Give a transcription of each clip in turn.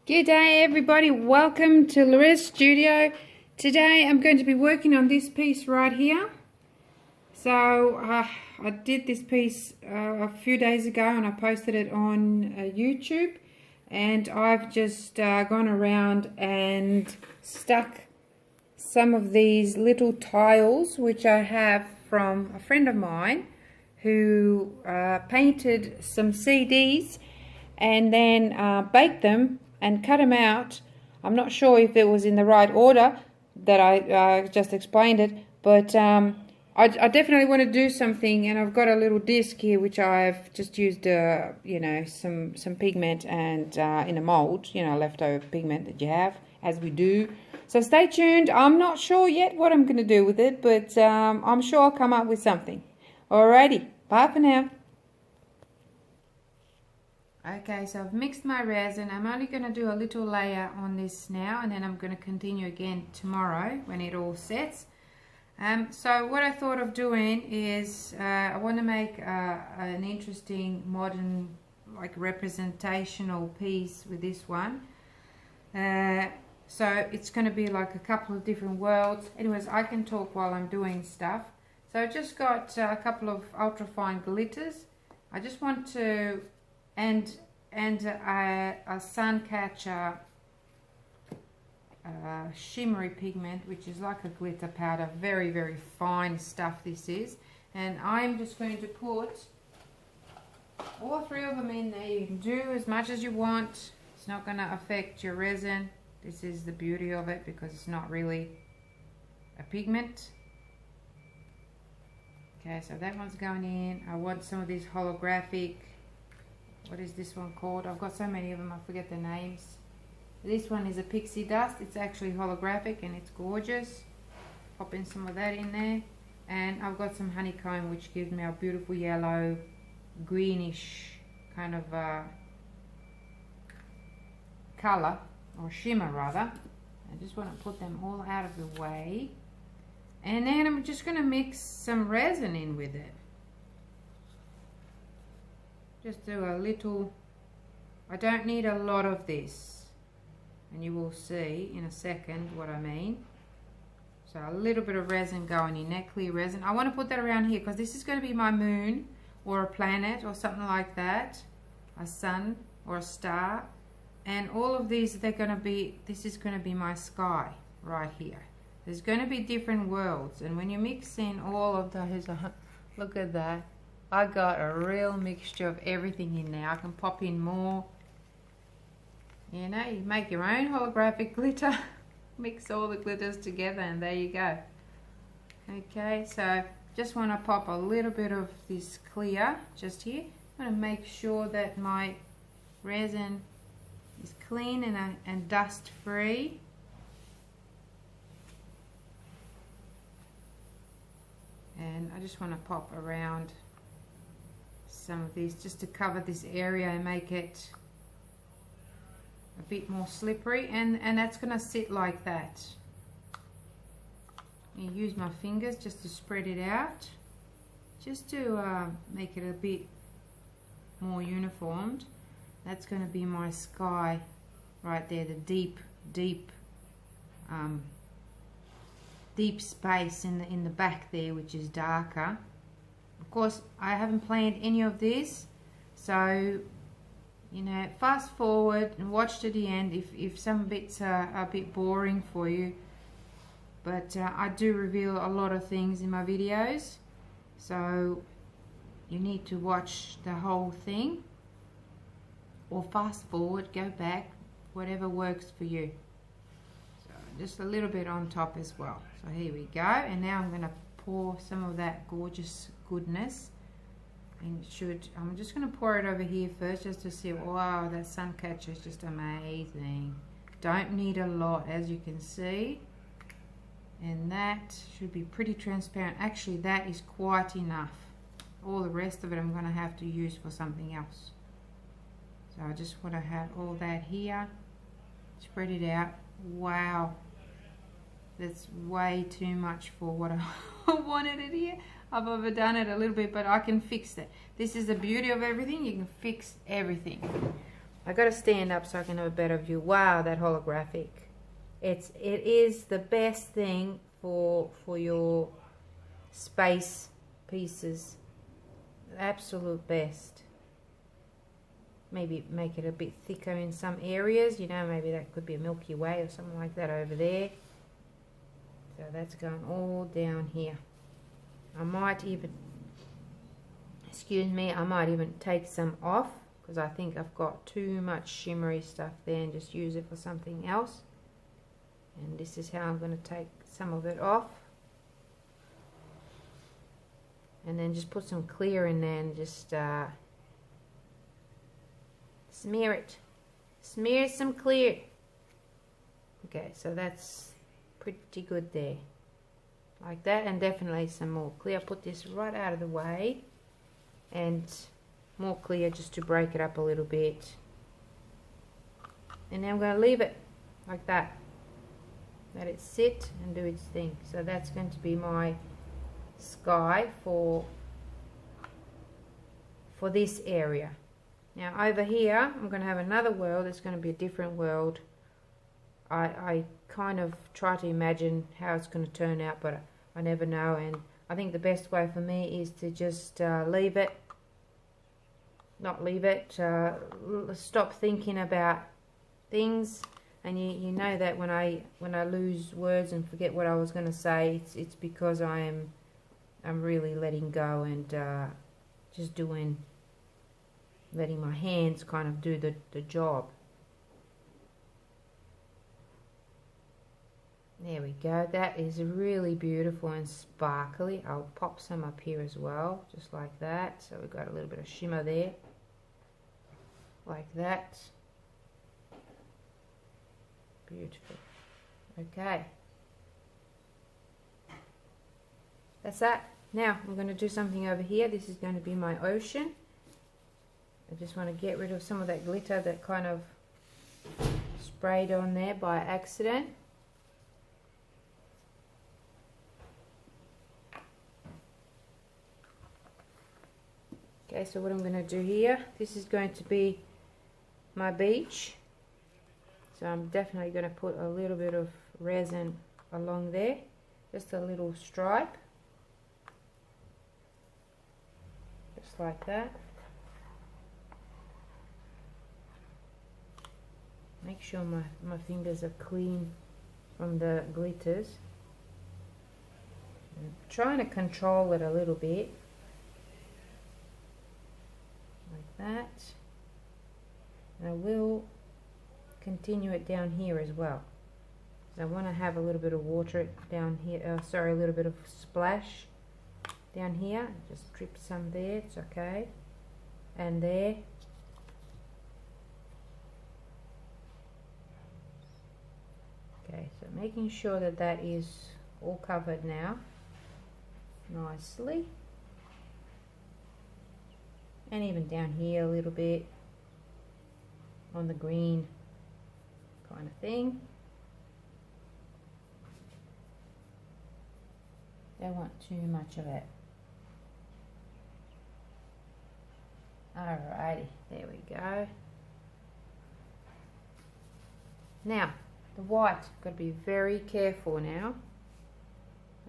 G'day everybody, welcome to Le'Rez Studio. Today I'm going to be working on this piece right here. So I did this piece a few days ago and I posted it on YouTube, and I've just gone around and stuck some of these little tiles which I have from a friend of mine who painted some CDs and then baked them and cut them out. I'm not sure if it was in the right order that I just explained it, but I definitely want to do something, and I've got a little disc here which I've just used you know, some pigment and in a mold, you know, leftover pigment that you have, as we do. So stay tuned. I'm not sure yet what I'm going to do with it, but I'm sure I'll come up with something. Alrighty, bye for now. Okay, so I've mixed my resin. I'm only going to do a little layer on this now, and then I'm going to continue again tomorrow when it all sets. So what I thought of doing is I want to make an interesting modern, like, representational piece with this one. So it's going to be like a couple of different worlds. Anyways, I can talk while I'm doing stuff. So I just got a couple of ultrafine glitters. I just want to and a sun catcher shimmery pigment, which is like a glitter powder, very fine stuff this is, and I'm just going to put all three of them in there. You can do as much as you want, it's not going to affect your resin. This is the beauty of it, because it's not really a pigment. Okay, so that one's going in. I want some of these holographic, what is this one called? I've got so many of them, I forget the names. This one is a pixie dust. It's actually holographic and it's gorgeous. Pop in some of that in there. And I've got some honeycomb, which gives me a beautiful yellow, greenish kind of color, or shimmer rather. I just want to put them all out of the way. And then I'm just going to mix some resin in with it. Just do a little, I don't need a lot of this, and you will see in a second what I mean. So a little bit of resin going in there, clear resin. I want to put that around here because this is going to be my moon or a planet or something like that, a sun or a star, and all of these, they're going to be, this is going to be my sky right here. There's going to be different worlds, and when you mix in all of those, look at that. I got a real mixture of everything in there. I can pop in more. You know, you make your own holographic glitter. Mix all the glitters together and there you go. Okay, so just want to pop a little bit of this clear just here. I want to make sure that my resin is clean and dust free. And I just want to pop around some of these just to cover this area and make it a bit more slippery, and that's going to sit like that. You use my fingers just to spread it out, just to make it a bit more uniformed. That's going to be my sky right there, the deep space in the back there, which is darker. Of course, I haven't planned any of this, so, you know, fast forward and watch to the end if some bits are a bit boring for you. But I do reveal a lot of things in my videos, so you need to watch the whole thing, or fast forward, go back, whatever works for you. So just a little bit on top as well. So here we go, and now I'm going to pour some of that gorgeous goodness, and I'm just going to pour it over here first just to see. Wow, that sun catcher is just amazing. Don't need a lot, as you can see, and that should be pretty transparent. Actually, that is quite enough. All the rest of it I'm going to have to use for something else. So I just want to have all that here, spread it out. Wow, that's way too much for what I wanted it here. I've overdone it a little bit, but I can fix it. This is the beauty of everything. You can fix everything. I got to stand up so I can have a better view. Wow, that holographic. It is the best thing for your space pieces. Absolute best. Maybe make it a bit thicker in some areas, you know, maybe that could be a Milky Way or something like that over there. So that's going all down here. I might even, excuse me, I might even take some off because I think I've got too much shimmery stuff there and just use it for something else. And this is how I'm going to take some of it off. And then just put some clear in there and just smear it. Smear some clear. Okay, so that's pretty good there. Like that, and definitely some more clear. Put this right out of the way. And more clear just to break it up a little bit. And now I'm going to leave it like that. Let it sit and do its thing. So that's going to be my sky for this area. Now over here I'm going to have another world. It's going to be a different world. I kind of try to imagine how it's going to turn out, but I never know, and I think the best way for me is to just leave it, not leave it, stop thinking about things. And you know that when I lose words and forget what I was going to say, it's because I'm really letting go and just letting my hands kind of do the job. There we go. That is really beautiful and sparkly. I'll pop some up here as well, just like that. So we've got a little bit of shimmer there, like that. Beautiful. Okay. That's that. Now I'm going to do something over here. This is going to be my ocean. I just want to get rid of some of that glitter that kind of sprayed on there by accident. Okay, so what I'm going to do here, this is going to be my beach. So I'm definitely going to put a little bit of resin along there, just a little stripe, just like that. Make sure my fingers are clean from the glitters. I'm trying to control it a little bit, like that. And I will continue it down here as well. So I want to have a little bit of water down here, sorry, a little bit of splash down here. Just drip some there, it's okay. And there. Okay, so making sure that that is all covered now nicely. And even down here a little bit on the green kind of thing. Don't want too much of it. Alrighty, there we go. Now, the white, got to be very careful now.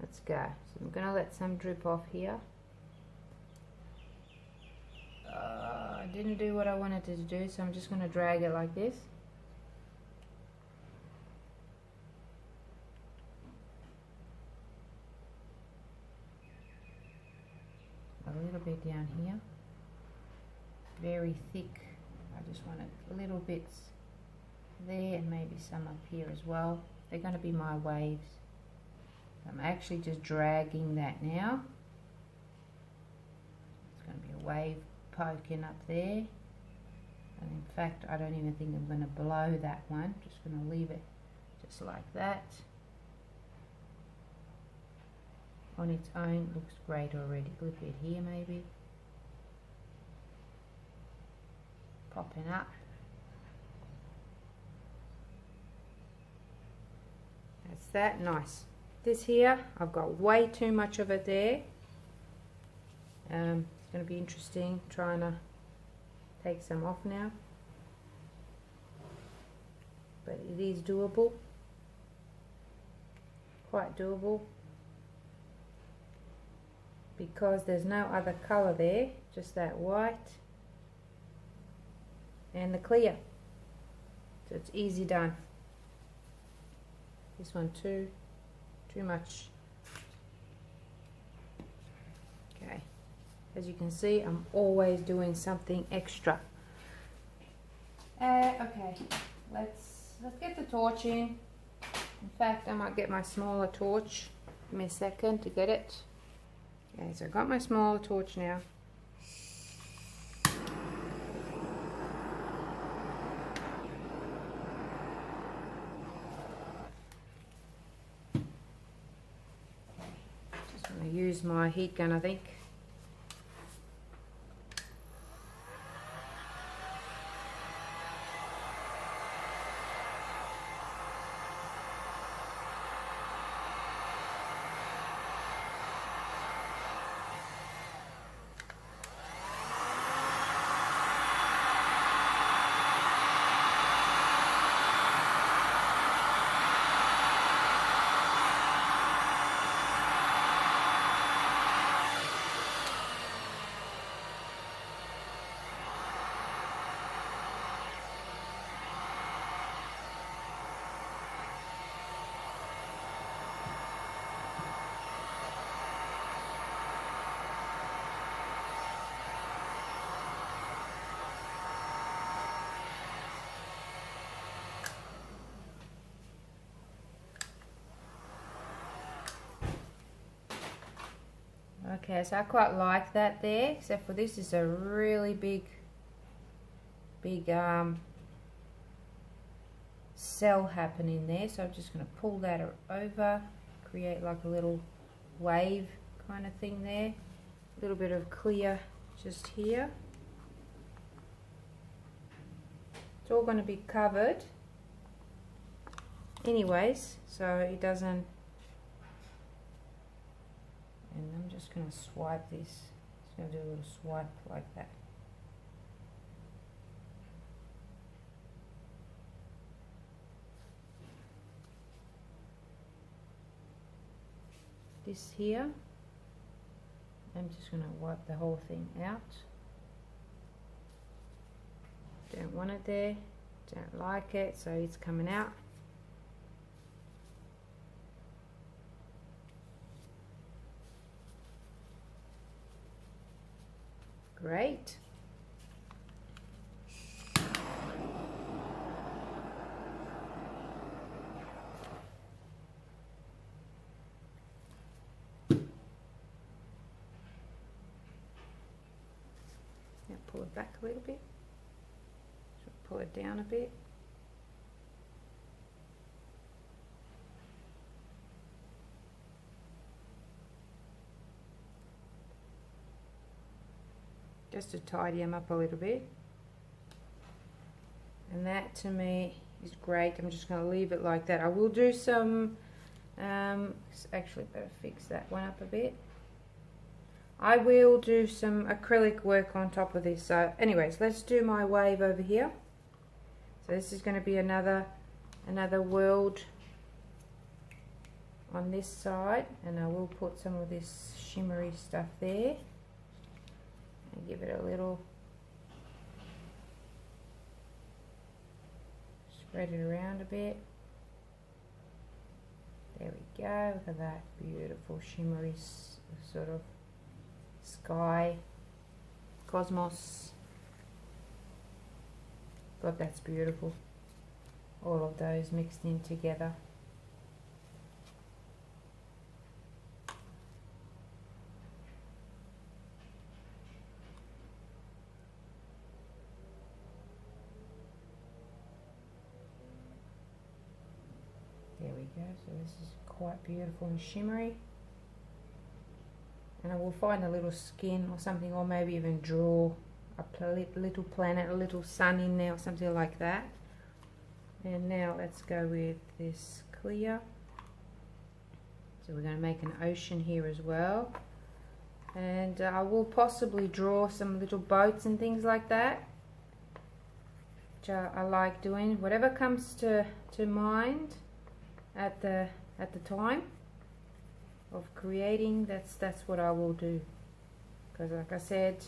Let's go. So I'm going to let some drip off here. I didn't do what I wanted to do, so I'm just going to drag it like this. A little bit down here. Very thick. I just want a little bits there and maybe some up here as well. They're going to be my waves. I'm actually just dragging that now. It's going to be a wave poking up there, and in fact I don't even think I'm going to blow that one. Just going to leave it just like that. On its own looks great already. A little bit here maybe popping up. That's that. Nice. This here, I've got way too much of it there. It's going to be interesting trying to take some off now. but it is doable, quite doable, because there's no other colour there, just that white and the clear, so it's easy done. This one too much. Okay, as you can see, I'm always doing something extra. Okay, let's get the torch in. In fact, I might get my smaller torch. Give me a second to get it. Okay, so I got my smaller torch now. Just going to use my heat gun, I think. Okay, so I quite like that there, except for this is a really big cell happening there, so I'm just going to pull that over, create like a little wave kind of thing there, a little bit of clear just here. It's all going to be covered anyways, so it doesn't. And I'm just going to swipe this. Just going to do a little swipe like that. This here, I'm just going to wipe the whole thing out. Don't want it there, don't like it, so it's coming out. Great. Now pull it back a little bit. Pull it down a bit. Just to tidy them up a little bit. And that to me is great. I'm just going to leave it like that. I will do some, actually better fix that one up a bit. I will do some acrylic work on top of this. So anyways, let's do my wave over here. So this is going to be another world on this side, and I will put some of this shimmery stuff there. And give it a little, spread it around a bit. There we go, look at that beautiful shimmery sort of sky, cosmos. God, that's beautiful. All of those mixed in together. There we go, so this is quite beautiful and shimmery. And I will find a little skin or something, or maybe even draw a little planet, a little sun in there or something like that. And now let's go with this clear. So we're going to make an ocean here as well. And I will possibly draw some little boats and things like that. which I like doing. Whatever comes to mind at the time of creating, that's what I will do. Because like I said,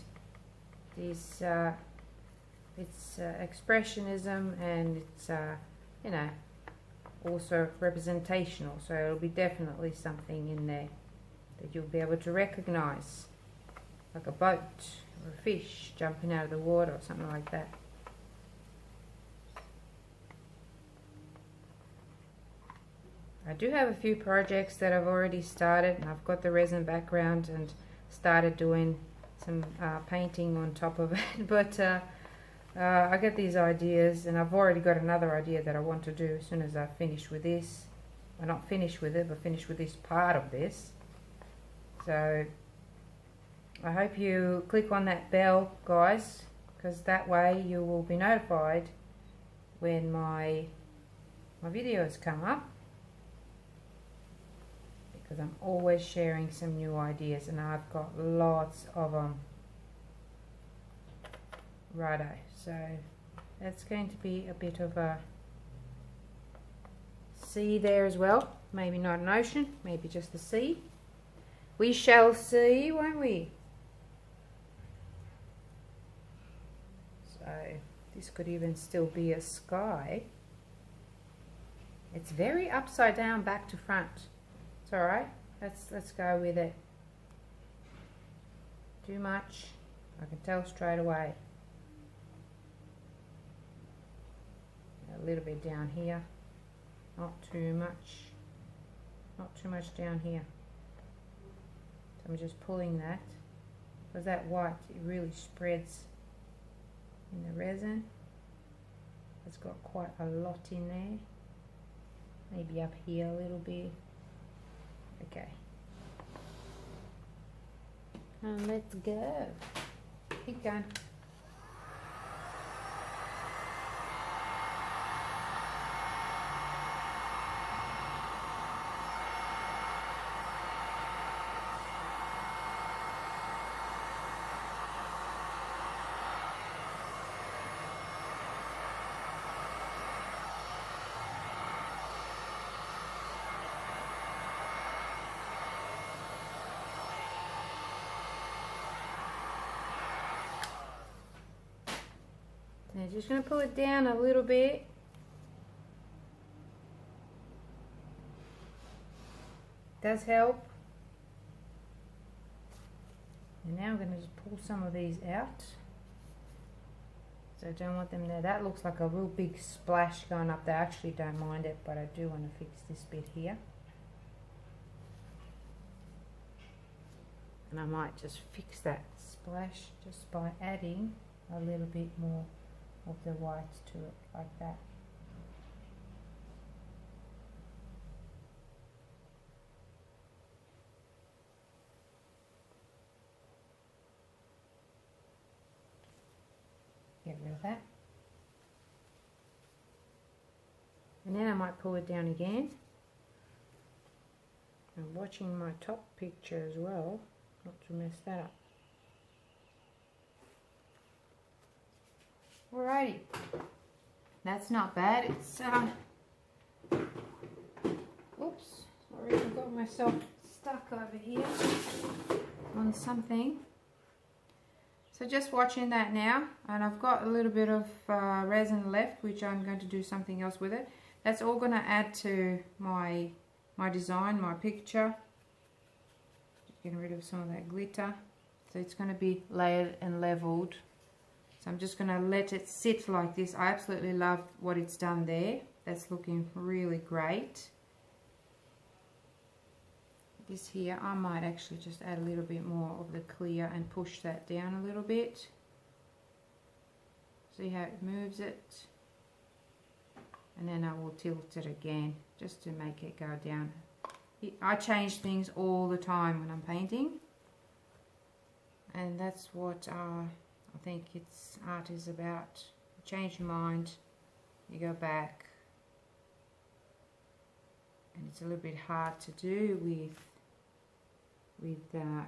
this it's expressionism, and it's you know, also representational, so it'll be definitely something in there that you'll be able to recognize, like a boat or a fish jumping out of the water or something like that. I do have a few projects that I've already started, and I've got the resin background and started doing some painting on top of it, but I get these ideas, and I've already got another idea that I want to do as soon as I finish with this. Well, not finish with it, but finish with this part of this. So I hope you click on that bell, guys, because that way you will be notified when my videos come up, because I'm always sharing some new ideas, and I've got lots of them. Righto, so that's going to be a bit of a sea there as well. Maybe not an ocean, maybe just the sea. We shall see, won't we? So this could even still be a sky. It's very upside down back to front. It's alright, let's go with it. Too much, I can tell straight away. A little bit down here, not too much down here. So I'm just pulling that, because that white, it really spreads in the resin. It's got quite a lot in there. Maybe up here a little bit. Okay. And let's go. Keep going. Now just going to pull it down a little bit. Does help. And now I'm going to just pull some of these out. So I don't want them there. That looks like a real big splash going up there. I actually don't mind it, but I do want to fix this bit here. And I might just fix that splash just by adding a little bit more of the white to it, like that. Get rid of that. And then I might pull it down again. And watching my top picture as well, not to mess that up. Alrighty, that's not bad. It's oops, sorry, I got myself stuck over here on something. So just watching that now, and I've got a little bit of resin left, which I'm going to do something else with it. That's all going to add to my design, my picture. Just getting rid of some of that glitter. So it's going to be layered and leveled. So I'm just going to let it sit like this. I absolutely love what it's done there. That's looking really great. This here, I might actually just add a little bit more of the clear and push that down a little bit. See how it moves it? And then I will tilt it again just to make it go down. I change things all the time when I'm painting. And that's what I think art is about. You change your mind, you go back, and it's a little bit hard to do with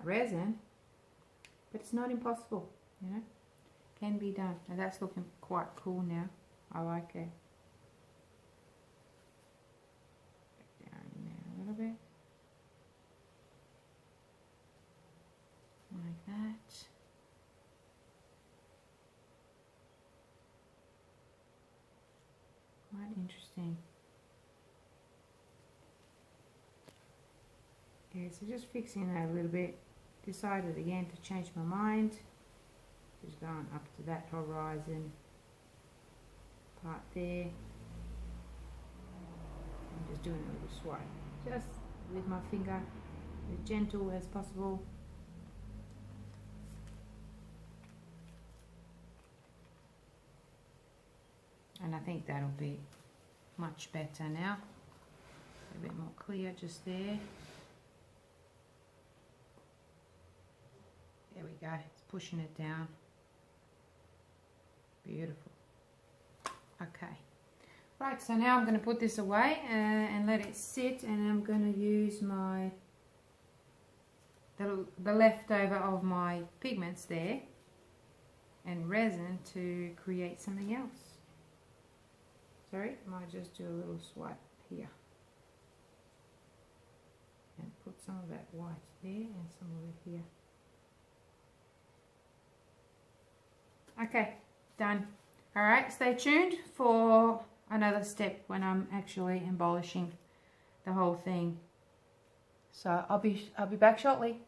resin, but it's not impossible, you know. Can be done, and that's looking quite cool now. I like it. Down in there a little bit. Like that. Quite interesting. Okay, so just fixing that a little bit. Decided again to change my mind. Just going up to that horizon part there. I'm just doing a little swipe. Just with my finger, as gentle as possible. And I think that'll be much better now. A bit more clear just there. There we go, it's pushing it down. Beautiful. Okay. Right, so now I'm going to put this away and let it sit, and I'm going to use my the leftover of my pigments there and resin to create something else. Sorry, I might just do a little swipe here and put some of that white there and some of it here. Okay, done. All right, stay tuned for another step when I'm actually embellishing the whole thing. So I'll be back shortly.